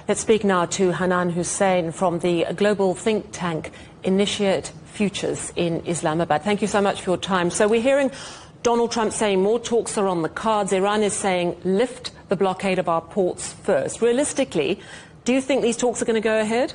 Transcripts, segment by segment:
Let's speak now to Hannan Hussain from the global think tank Initiate Futures in Islamabad. Thank you so much for your time. So we're hearing Donald Trump saying more talks are on the cards. Iran is saying lift the blockade of our ports first. Realistically, do you think these talks are going to go ahead?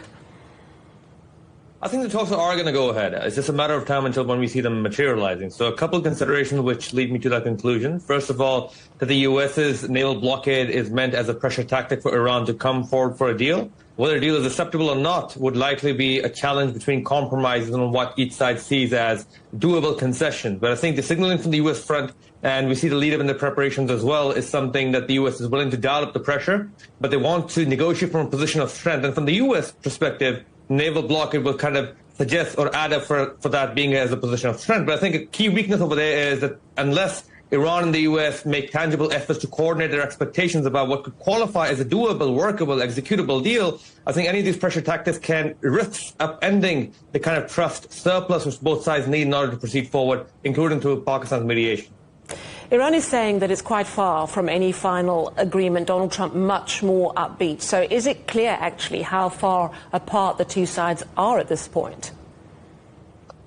I think the talks are going to go ahead. It's just a matter of time until when we see them materializing. So a couple of considerations which lead me to that conclusion. First of all, that the U.S.'s naval blockade is meant as a pressure tactic for Iran to come forward for a deal. Whether a deal is acceptable or not would likely be a challenge between compromises on what each side sees as doable concessions. But I think the signaling from the U.S. front, and we see the lead-up in the preparations as well, is something that the U.S. is willing to dial up the pressure, but they want to negotiate from a position of strength. And from the U.S. perspective, naval blockade will kind of suggest or add up for that being as a position of strength. But I think a key weakness over there is that unless Iran and the U.S. make tangible efforts to coordinate their expectations about what could qualify as a doable, workable, executable deal, I think any of these pressure tactics can risk upending the kind of trust surplus which both sides need in order to proceed forward, including through Pakistan's mediation. Iran is saying that it's quite far from any final agreement. Donald Trump much more upbeat. So is it clear, actually, how far apart the two sides are at this point?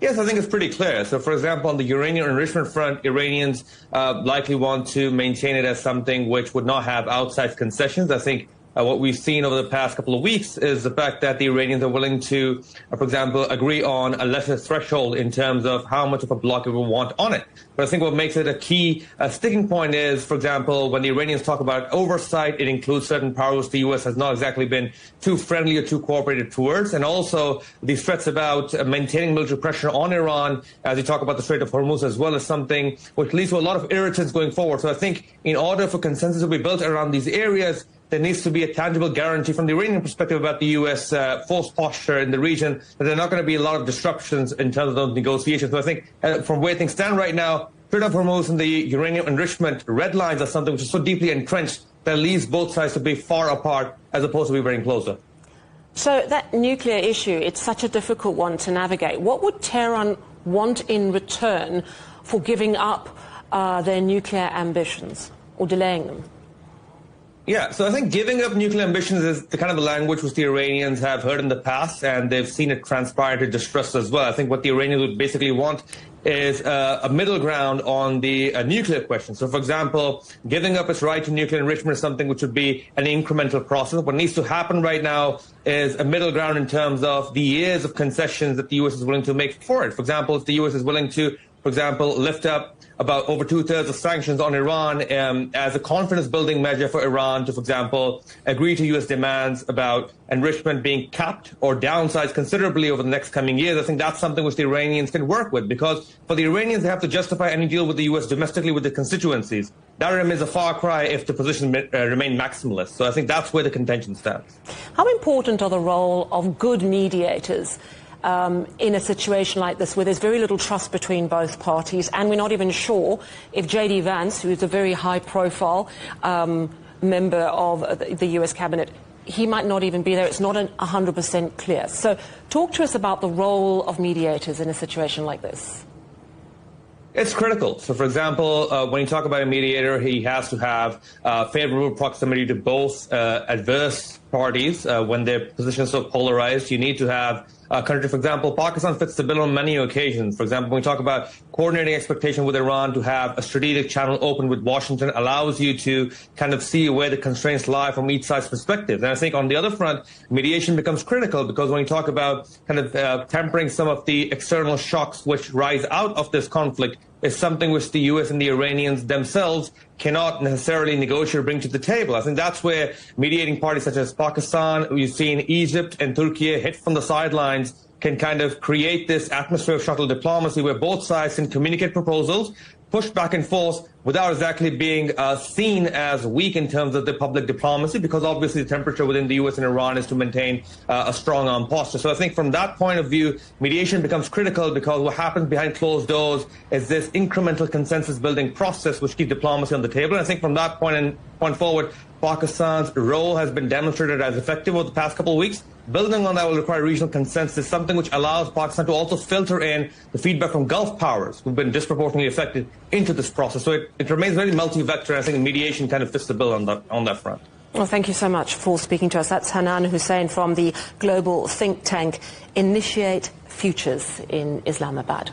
Yes, I think it's pretty clear. So, for example, on the uranium enrichment front, Iranians likely want to maintain it as something which would not have outside concessions. I think what we've seen over the past couple of weeks is the fact that the Iranians are willing to, for example, agree on a lesser threshold in terms of how much of a block it will want on it. But I think what makes it a key sticking point is, for example, when the Iranians talk about oversight, it includes certain powers the U.S. has not exactly been too friendly or too cooperative towards. And also these threats about maintaining military pressure on Iran, as you talk about the Strait of Hormuz as well, is something which leads to a lot of irritants going forward. So I think in order for consensus to be built around these areas, there needs to be a tangible guarantee from the Iranian perspective about the U.S. Force posture in the region, that there are not going to be a lot of disruptions in terms of those negotiations. So I think from where things stand right now, Strait of Hormuz and the uranium enrichment red lines are something which is so deeply entrenched that leaves both sides to be far apart as opposed to be very closer. So that nuclear issue, it's such a difficult one to navigate. What would Tehran want in return for giving up their nuclear ambitions or delaying them? Yeah, so I think giving up nuclear ambitions is the kind of language which the Iranians have heard in the past, and they've seen it transpire to distrust as well. I think what the Iranians would basically want is a middle ground on the nuclear question. So, for example, giving up its right to nuclear enrichment is something which would be an incremental process. What needs to happen right now is a middle ground in terms of the years of concessions that the U.S. is willing to make for it. For example, if the U.S. is willing to, for example, lift up about over 2/3 of sanctions on Iran as a confidence-building measure for Iran to, for example, agree to U.S. demands about enrichment being capped or downsized considerably over the next coming years. I think that's something which the Iranians can work with, because for the Iranians, they have to justify any deal with the U.S. domestically with the constituencies. That remains a far cry if the positions remain maximalist. So I think that's where the contention stands. How important are the role of good mediators in a situation like this where there's very little trust between both parties, and we're not even sure if J.D. Vance, who is a very high-profile member of the U.S. cabinet, he might not even be there. It's not 100% clear. So talk to us about the role of mediators in a situation like this. It's critical. So, for example, when you talk about a mediator, he has to have favorable proximity to both adverse parties. When their positions are so polarized, you need to have a country. For example, Pakistan fits the bill on many occasions. For example, when we talk about coordinating expectation with Iran, to have a strategic channel open with Washington allows you to kind of see where the constraints lie from each side's perspective. And I think on the other front, mediation becomes critical, because when you talk about kind of tempering some of the external shocks which rise out of this conflict, is something which the U.S. and the Iranians themselves cannot necessarily negotiate or bring to the table. I think that's where mediating parties such as Pakistan, we've seen Egypt and Turkey hit from the sidelines, can kind of create this atmosphere of shuttle diplomacy where both sides can communicate proposals, push back and forth without exactly being seen as weak in terms of the public diplomacy, because obviously the temperature within the U.S. and Iran is to maintain a strong arm posture. So I think from that point of view, mediation becomes critical, because what happens behind closed doors is this incremental consensus building process which keeps diplomacy on the table. And I think from that point forward, Pakistan's role has been demonstrated as effective over the past couple of weeks. Building on that will require regional consensus, something which allows Pakistan to also filter in the feedback from Gulf powers who've been disproportionately affected into this process. So it remains very multi-vector. I think mediation kind of fits the bill on that front. Well, thank you so much for speaking to us. That's Hannan Hussain from the global think tank Initiate Futures in Islamabad.